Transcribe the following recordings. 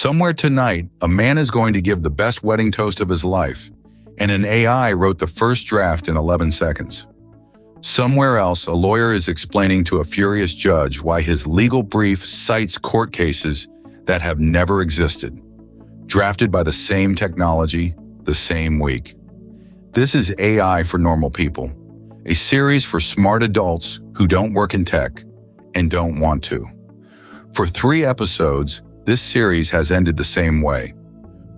Somewhere tonight, a man is going to give the best wedding toast of his life, and an AI wrote the first draft in 11 seconds. Somewhere else, a lawyer is explaining to a furious judge why his legal brief cites court cases that have never existed, drafted by the same technology, the same week. This is AI for Normal People, a series for smart adults who don't work in tech and don't want to. For 3 episodes, this series has ended the same way.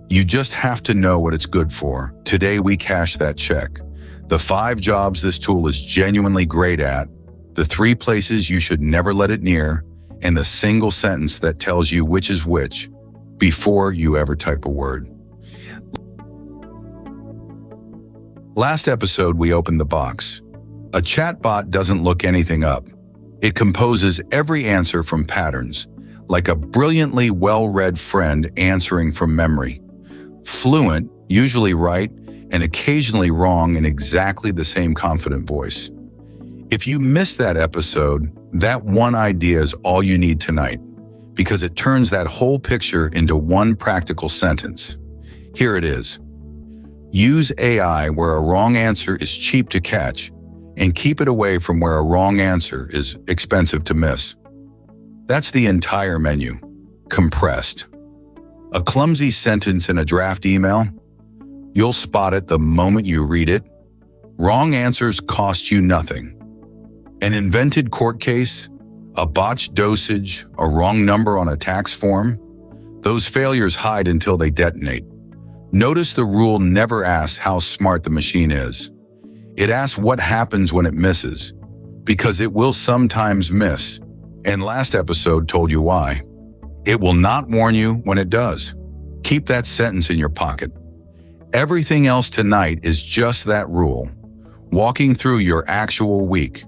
You just have to know what it's good for. Today we cash that check. The 5 jobs this tool is genuinely great at, the 3 places you should never let it near, and the single sentence that tells you which is which before you ever type a word. Last episode, we opened the box. A chatbot doesn't look anything up. It composes every answer from patterns, like a brilliantly well-read friend answering from memory. Fluent, usually right, and occasionally wrong in exactly the same confident voice. If you missed that episode, that one idea is all you need tonight, because it turns that whole picture into one practical sentence. Here it is. Use AI where a wrong answer is cheap to catch, and keep it away from where a wrong answer is expensive to miss. That's the entire menu, compressed. A clumsy sentence in a draft email? You'll spot it the moment you read it. Wrong answers cost you nothing. An invented court case? A botched dosage? A wrong number on a tax form? Those failures hide until they detonate. Notice the rule never asks how smart the machine is. It asks what happens when it misses, because it will sometimes miss. And last episode told you why. It will not warn you when it does. Keep that sentence in your pocket. Everything else tonight is just that rule, walking through your actual week.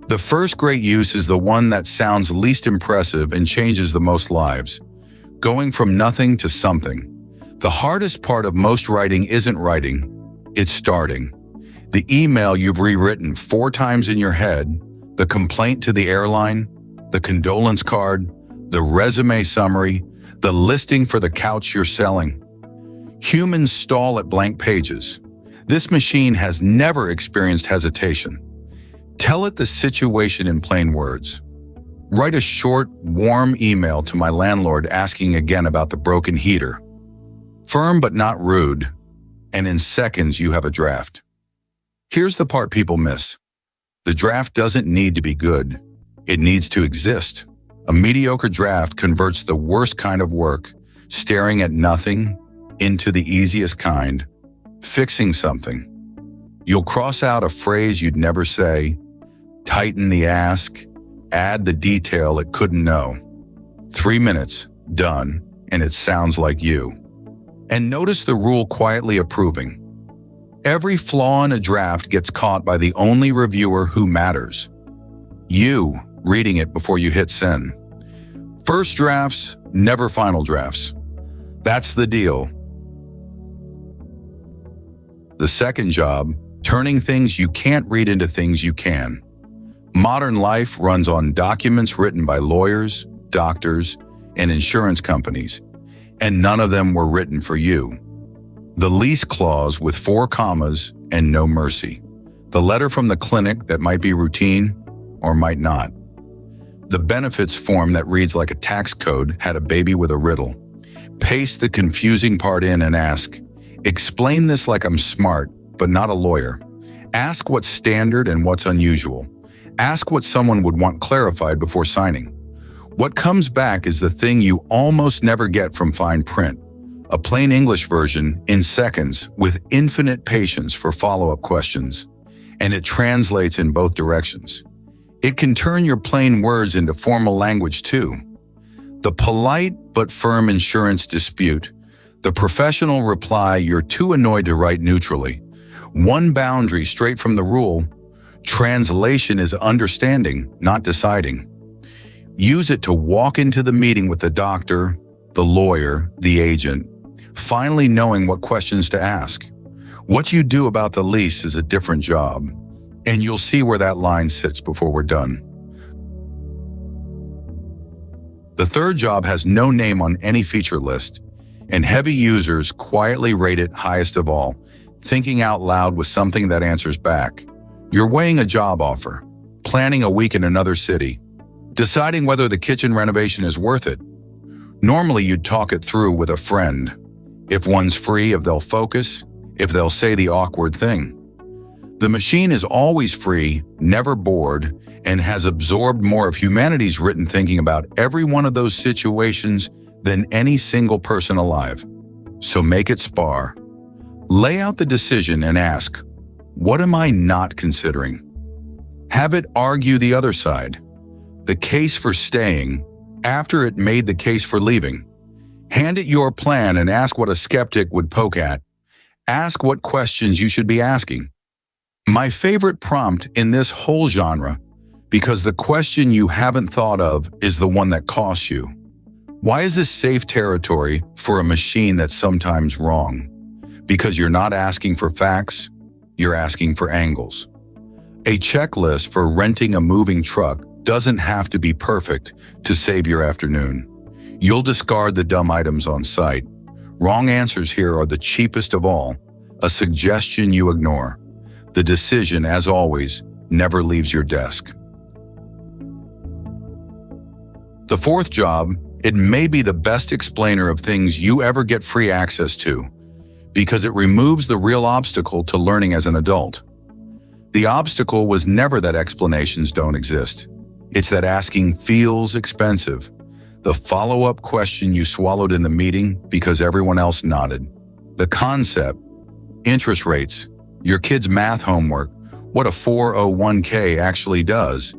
The first great use is the one that sounds least impressive and changes the most lives. Going from nothing to something. The hardest part of most writing isn't writing, it's starting. The email you've rewritten 4 times in your head, the complaint to the airline, the condolence card, the resume summary, the listing for the couch you're selling. Humans stall at blank pages. This machine has never experienced hesitation. Tell it the situation in plain words. Write a short, warm email to my landlord asking again about the broken heater. Firm but not rude, and in seconds you have a draft. Here's the part people miss. The draft doesn't need to be good. It needs to exist. A mediocre draft converts the worst kind of work, staring at nothing, into the easiest kind, fixing something. You'll cross out a phrase you'd never say, tighten the ask, add the detail it couldn't know. 3 minutes, done, and it sounds like you. And notice the rule quietly approving. Every flaw in a draft gets caught by the only reviewer who matters. You, reading it before you hit send. First drafts, never final drafts. That's the deal. The second job, turning things you can't read into things you can. Modern life runs on documents written by lawyers, doctors, and insurance companies, and none of them were written for you. The lease clause with 4 commas and no mercy. The letter from the clinic that might be routine or might not. The benefits form that reads like a tax code had a baby with a riddle. Paste the confusing part in and ask, explain this like I'm smart, but not a lawyer. Ask what's standard and what's unusual. Ask what someone would want clarified before signing. What comes back is the thing you almost never get from fine print. A plain English version in seconds with infinite patience for follow-up questions. And it translates in both directions. It can turn your plain words into formal language too. The polite but firm insurance dispute. The professional reply you're too annoyed to write neutrally. One boundary straight from the rule. Translation is understanding, not deciding. Use it to walk into the meeting with the doctor, the lawyer, the agent, finally knowing what questions to ask. What you do about the lease is a different job, and you'll see where that line sits before we're done. The third job has no name on any feature list, and heavy users quietly rate it highest of all, thinking out loud with something that answers back. You're weighing a job offer, planning a week in another city, deciding whether the kitchen renovation is worth it. Normally, you'd talk it through with a friend. If one's free, if they'll focus, if they'll say the awkward thing. The machine is always free, never bored, and has absorbed more of humanity's written thinking about every one of those situations than any single person alive. So make it spar. Lay out the decision and ask, what am I not considering? Have it argue the other side. The case for staying after it made the case for leaving. Hand it your plan and ask what a skeptic would poke at. Ask what questions you should be asking. My favorite prompt in this whole genre, because the question you haven't thought of is the one that costs you. Why is this safe territory for a machine that's sometimes wrong? Because you're not asking for facts, you're asking for angles. A checklist for renting a moving truck doesn't have to be perfect to save your afternoon. You'll discard the dumb items on site. Wrong answers here are the cheapest of all, a suggestion you ignore. The decision, as always, never leaves your desk. The fourth job, it may be the best explainer of things you ever get free access to, because it removes the real obstacle to learning as an adult. The obstacle was never that explanations don't exist. It's that asking feels expensive. The follow-up question you swallowed in the meeting because everyone else nodded. The concept, interest rates, your kid's math homework, what a 401k actually does,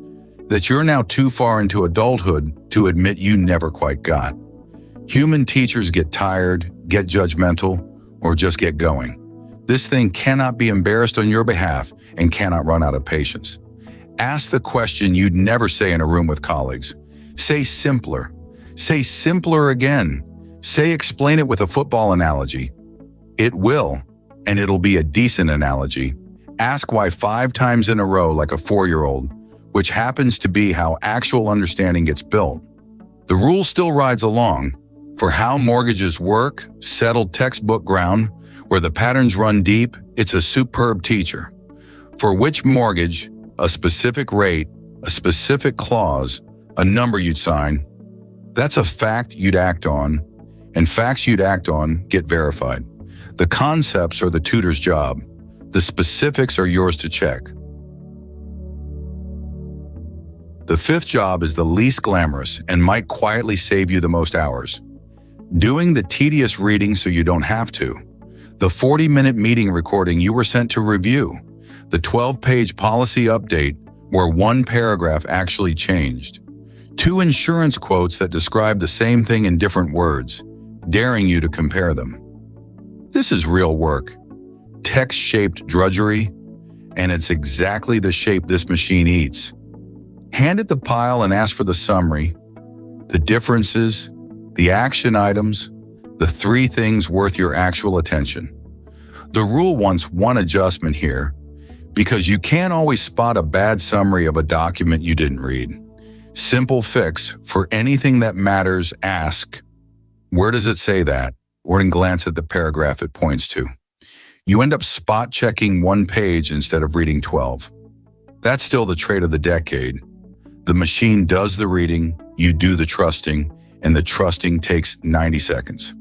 that you're now too far into adulthood to admit you never quite got. Human teachers get tired, get judgmental, or just get going. This thing cannot be embarrassed on your behalf and cannot run out of patience. Ask the question you'd never say in a room with colleagues. Say simpler. Say simpler again. Say explain it with a football analogy. It will, and it'll be a decent analogy. Ask why 5 times in a row like a 4-year-old, which happens to be how actual understanding gets built. The rule still rides along. For how mortgages work, settled textbook ground, where the patterns run deep, it's a superb teacher. For which mortgage, a specific rate, a specific clause, a number you'd sign, that's a fact you'd act on, and facts you'd act on get verified. The concepts are the tutor's job. The specifics are yours to check. The fifth job is the least glamorous and might quietly save you the most hours. Doing the tedious reading so you don't have to. The 40-minute meeting recording you were sent to review. The 12-page policy update where one paragraph actually changed. 2 insurance quotes that describe the same thing in different words, daring you to compare them. This is real work. Text-shaped drudgery, and it's exactly the shape this machine eats. Hand it the pile and ask for the summary, the differences, the action items, the 3 things worth your actual attention. The rule wants one adjustment here, because you can't always spot a bad summary of a document you didn't read. Simple fix: for anything that matters, ask, where does it say that? Or then glance at the paragraph it points to. You end up spot checking 1 page instead of reading 12. That's still the trait of the decade. The machine does the reading, you do the trusting, and the trusting takes 90 seconds.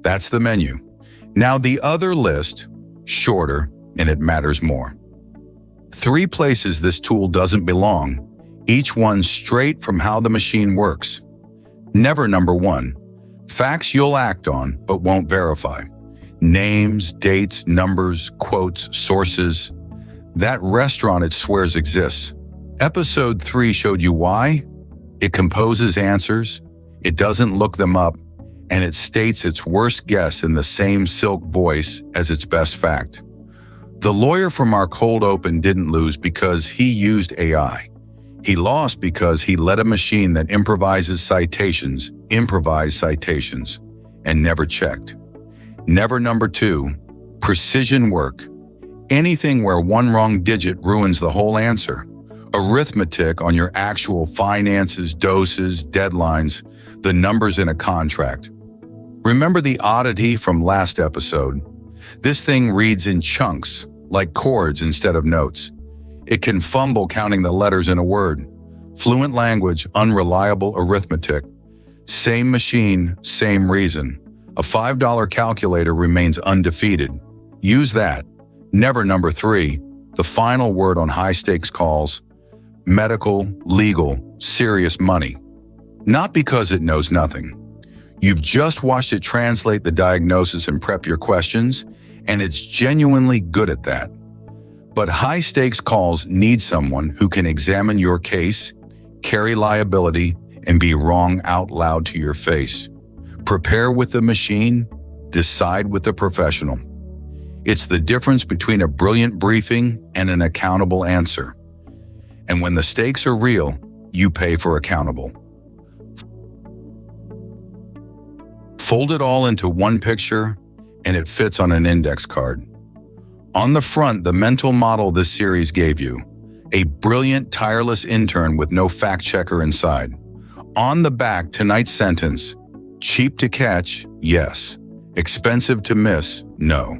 That's the menu. Now the other list, shorter, and it matters more. 3 places this tool doesn't belong, each one straight from how the machine works. Never number 1. Facts you'll act on, but won't verify. Names, dates, numbers, quotes, sources. That restaurant it swears exists. Episode 3 showed you why. It composes answers, it doesn't look them up, and it states its worst guess in the same silk voice as its best fact. The lawyer from our cold open didn't lose because he used AI. He lost because he let a machine that improvises citations improvise citations and never checked. Never number 2, precision work. Anything where one wrong digit ruins the whole answer. Arithmetic on your actual finances, doses, deadlines, the numbers in a contract. Remember the oddity from last episode? This thing reads in chunks, like chords instead of notes. It can fumble counting the letters in a word. Fluent language, unreliable arithmetic. Same machine, same reason. A $5 calculator remains undefeated. Use that. Never number 3, the final word on high-stakes calls. Medical, legal, serious money. Not because it knows nothing. You've just watched it translate the diagnosis and prep your questions, and it's genuinely good at that. But high-stakes calls need someone who can examine your case, carry liability, and be wrong out loud to your face. Prepare with the machine, decide with the professional. It's the difference between a brilliant briefing and an accountable answer. And when the stakes are real, you pay for accountable. Fold it all into one picture, and it fits on an index card. On the front, the mental model this series gave you. A brilliant, tireless intern with no fact-checker inside. On the back, tonight's sentence. Cheap to catch, yes. Expensive to miss, no.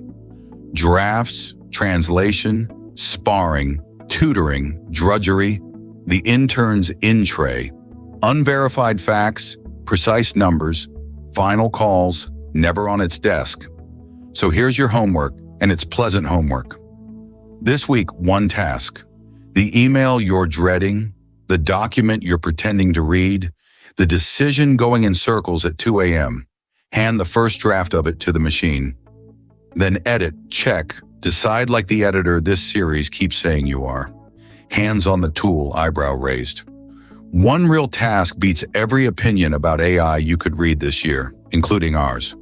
Drafts, translation, sparring, tutoring, drudgery, the intern's in-tray, unverified facts, precise numbers, final calls, never on its desk. So here's your homework, and it's pleasant homework. This week, one task. The email you're dreading, the document you're pretending to read, the decision going in circles at 2 a.m. Hand the first draft of it to the machine. Then edit, check, decide like the editor this series keeps saying you are. Hands on the tool, eyebrow raised. One real task beats every opinion about AI you could read this year, including ours.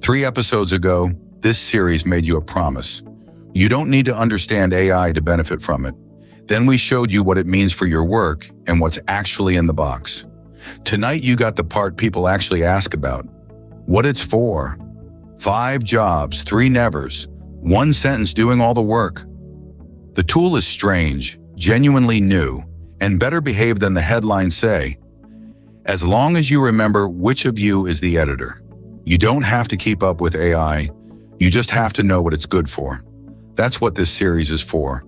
3 episodes ago, this series made you a promise. You don't need to understand AI to benefit from it. Then we showed you what it means for your work and what's actually in the box. Tonight you got the part people actually ask about. What it's for. 5 jobs, 3 nevers, 1 sentence doing all the work. The tool is strange, genuinely new, and better behaved than the headlines say. As long as you remember which of you is the editor. You don't have to keep up with AI, you just have to know what it's good for. That's what this series is for.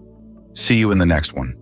See you in the next one.